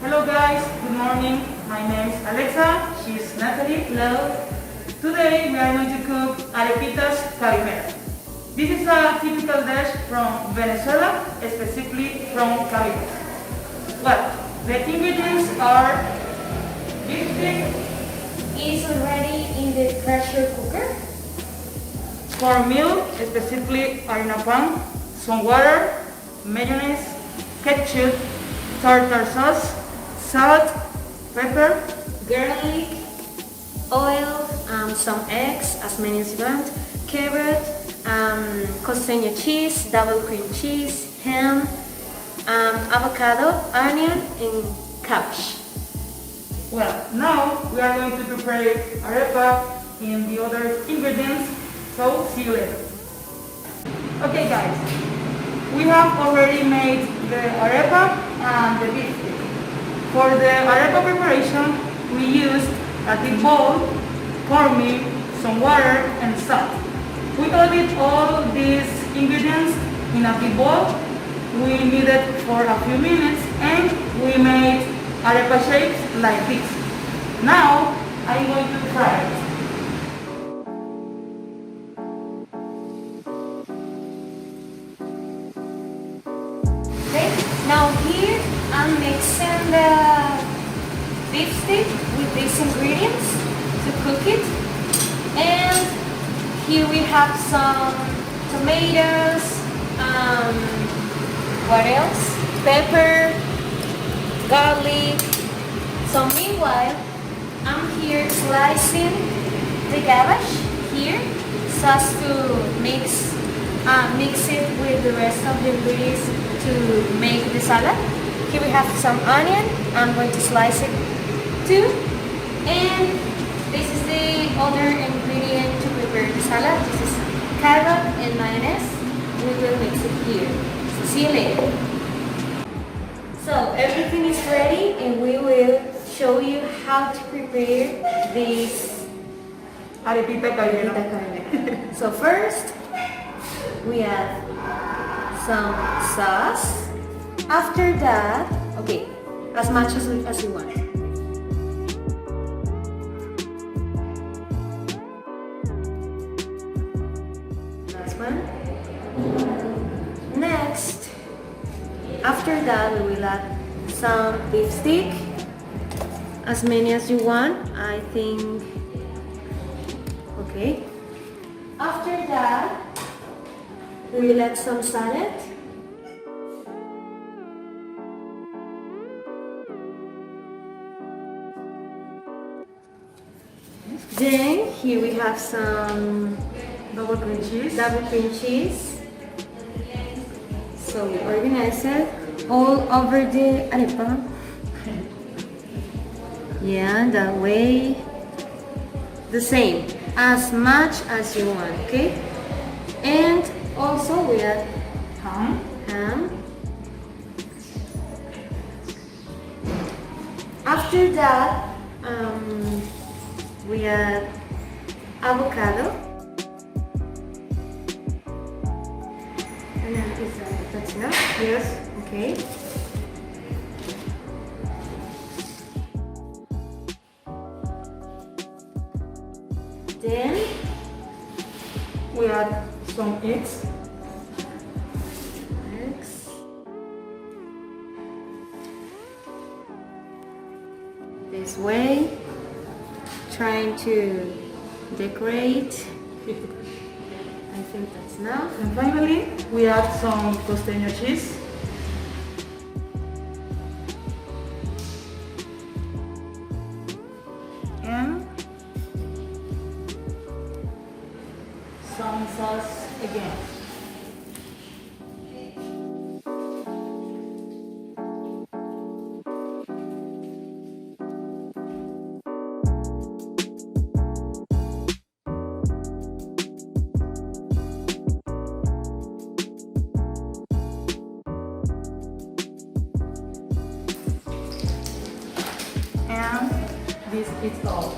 Hello guys, good morning. My name is Alexa, she's Nataly. Hello. Today we are going to cook arepitas cabimera. This is a typical dish from Venezuela, specifically from cabimera. Well, the ingredients are beef stick, Is already in the pressure cooker. cornmeal, specifically harina pan, some water, mayonnaise, ketchup, tartar sauce, salt, pepper, Garlic, oil, some eggs, as many as you want, carrot, costeño cheese, double cream cheese, ham, avocado, onion, and cabbage. Well, now we are going to prepare arepa and the other ingredients, so see you later. Okay guys, we have already made the arepa and the beef stick. For the arepa preparation, we used a big bowl, cornmeal, some water and salt. We added all these ingredients in a big bowl. We knead it for a few minutes and we made arepa shapes like this. Now I'm going to fry it. Okay, now here I'm mixing the beef stick with these ingredients to cook it. And here we have some tomatoes, what else? Pepper, garlic. So meanwhile, I'm here slicing the cabbage here so as to mix it with the rest of the ingredients to make the salad. Here we have some onion. I'm going to slice it too. And this is the other ingredient to prepare the salad. This is carrot and mayonnaise. We will mix it here. So see you later. So everything is ready and we will show you how to prepare this Arepita cabimera. cabimera. So first, we add some sauce. After that, okay, as much as you want. Last one. Next, after that, we will add some beef stick. As many as you want, I think. Okay. After that, we will add some salad. Then here we have some Double cream cheese. double cream cheese. So we organize it all over the arepa. Yeah, that way. The same, as much as you want, okay? And also we add Ham. ham. After that, we add avocado. And then that's enough? Yes. Okay. Then We add some eggs. eggs. This way, trying to decorate. I think that's enough. And finally, we add some costeño cheese. And some sauce again. And this is all.